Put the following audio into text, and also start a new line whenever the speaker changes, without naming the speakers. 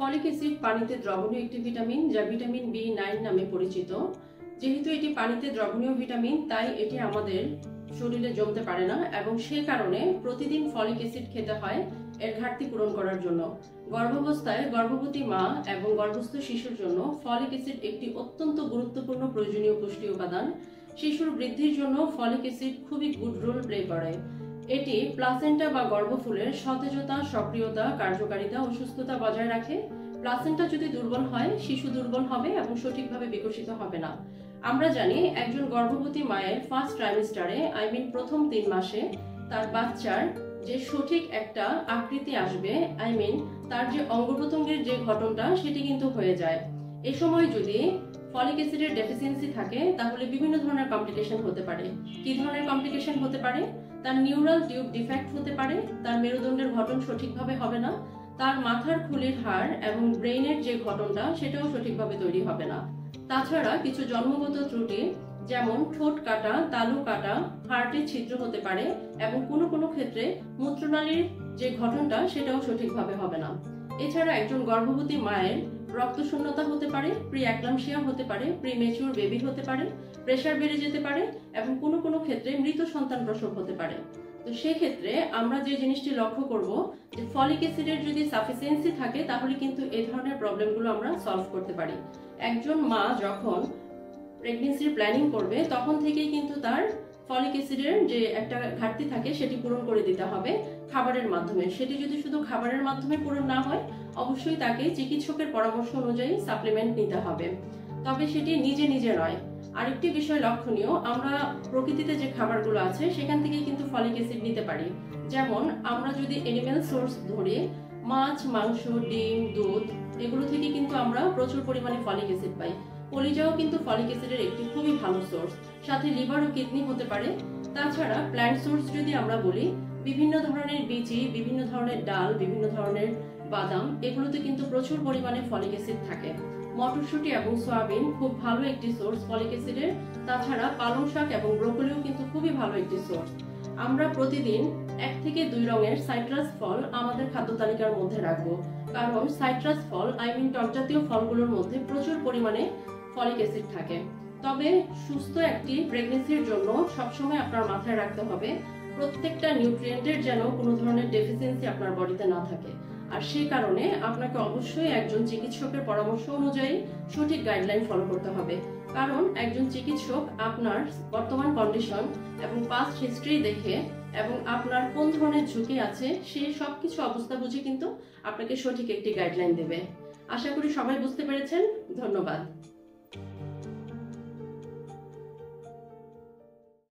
Folic acid পানিতে দ্রবণীয় একটি ভিটামিন, যা ভিটামিন B9 নামে পরিচিত। যেহেতু এটি পানিতে দ্রবণীয় ভিটামিন, তাই এটি আমাদের শরীরে জমতে পারে না এবং সে কারণে প্রতিদিন ফলিক অ্যাসিড খেতে হয় এর ঘাটতি পূরণ করার জন্য। গর্ভাবস্থায় গর্ভবতী মা এবং গর্ভস্থ শিশুর জন্য ফলিক অ্যাসিড একটি অত্যন্ত গুরুত্বপূর্ণ প্রয়োজনীয় পুষ্টি উপাদান। শিশুর বৃদ্ধির জন্য ফলিক অ্যাসিড খুবই গুড রোল প্লে করে। এটি প্লাসেন্টা বা গর্ভফুলের সতেজতা, সক্রিয়তা, কার্যকারিতা ও সুস্থতা বজায় রাখে। প্লাসেন্টা যদি দুর্বল হয়, শিশু দুর্বল হবে এবং সঠিকভাবে বিকশিত হবে না। আমরা জানি একজন গর্ভবতী মায়ের ফার্স্ট ট্রাইমেস্টারে প্রথম 3 মাসে তার বাচ্চার যে সঠিক একটা আকৃতি আসবে, তার যে অঙ্গ প্রত্যঙ্গের যে ঘটনটা সেটি কিন্তু হয়ে যায়। এই সময় যদি ফলিক অ্যাসিডের ডেফিসিয়েন্সি থাকে তাহলে বিভিন্ন ধরনের কমপ্লিকেশন হতে পারে। কি ধরনের কমপ্লিকেশন হতে পারে? তার নিউরাল টিউব ডিফেক্ট হতে পারে, তার মেরুদণ্ডের গঠন সঠিকভাবে হবে না, তার মাথার খুলির হাড় এবং ব্রেইনের যে গঠনটা সেটাও সঠিকভাবে তৈরি হবে না। তাছাড়া কিছু জন্মগত ত্রুটি, যেমন ঠোঁট কাটা, তালু কাটা, হার্টে ছিদ্র হতে পারে এবং কোনো কোনো ক্ষেত্রে মূত্রনালীর যে গঠনটা সেটাও সঠিকভাবে হবে না। এছাড়া একজন গর্ভবতী মায়ের রক্তশূন্যতা হতে পারে, প্রি অ্যাক্লাম্পসিয়া হতে পারে, প্রিমেচিউর বেবি হতে পারে, প্রেসার বেড়ে যেতে পারে এবং কোনো কোনো ক্ষেত্রে মৃত সন্তান প্রসব হতে পারে। তো সেক্ষেত্রে আমরা যে জিনিসটি লক্ষ্য করব যে ফলিক অ্যাসিডের যদি সাফিসিয়েন্সি থাকে তাহলে কিন্তু এই ধরনের প্রবলেমগুলো আমরা সলভ করতে পারি। একজন মা যখন প্রেগন্যান্সির প্ল্যানিং করবে তখন থেকেই কিন্তু তার ফলিক অ্যাসিডের যে একটা ঘাটতি থাকে সেটি পূরণ করে দিতে হবে খাবারের মাধ্যমে। সেটি যদি শুধু খাবারের মাধ্যমে পূরণ না হয়, অবশ্যই তাকে চিকিৎসকের পরামর্শ অনুযায়ী সাপ্লিমেন্ট নিতে হবে, তবে সেটি নিজে নিজে নয়। আরেকটি বিষয় লক্ষণীয়, আমরা প্রকৃতিতে যে খাবারগুলো আছে সেখান থেকে কিন্তু ফলিক অ্যাসিড নিতে পারি। যেমন আমরা যদি অ্যানিম্যাল সোর্স ধরি, মাছ, মাংস, ডিম, দুধ, এগুলো থেকে কিন্তু আমরা প্রচুর পরিমাণে ফলিক অ্যাসিড পাই। কলিজাও কিন্তু ফলিক অ্যাসিডের একটি খুবই ভালো সোর্স, সাথে লিভার ও কিডনি হতে পারে। তাছাড়া প্ল্যান্ট সোর্স যদি আমরা বলি, বিভিন্ন ধরনের বীজি, বিভিন্ন ধরনের ডাল, বিভিন্ন ধরনের বাদাম, এগুলোতে কিন্তু প্রচুর পরিমাণে ফলিক অ্যাসিড থাকে। মটরশুঁটি এবং সয়াবিন খুব ভালো একটি সোর্স ফলিক অ্যাসিডের। তাছাড়া পালং শাক এবং ব্রোকলিও কিন্তু খুবই ভালো একটি সোর্স। আমরা প্রতিদিন 1 থেকে 2 রঙের সাইট্রাস ফল আমাদের খাদ্য তালিকার মধ্যে রাখবো, কারণ সাইট্রাস ফল টক জাতীয় ফলগুলোর মধ্যে প্রচুর পরিমাণে ফলিক অ্যাসিড থাকে। তবে সুস্থ একটি প্রেগন্যান্সির জন্য সবসময় আপনার মাথায় রাখতে হবে প্রত্যেকটা নিউট্রিয়েন্টের যেন কোনো ধরনের ডেফিসিয়েন্সি আপনার বডিতে না থাকে। আর সেই কারণে আপনাকে অবশ্যই একজন চিকিৎসকের পরামর্শ অনুযায়ী সঠিক গাইডলাইন ফলো করতে হবে, কারণ একজন চিকিৎসক আপনার বর্তমান কন্ডিশন এবং পাস্ট হিস্ট্রি দেখে এবং আপনার কোন ধরনের ঝুঁকি আছে সেই সবকিছু অবস্থা বুঝে কিন্তু আপনাকে সঠিক একটি গাইডলাইন দেবে। আশা করি সবাই বুঝতে পেরেছেন। ধন্যবাদ।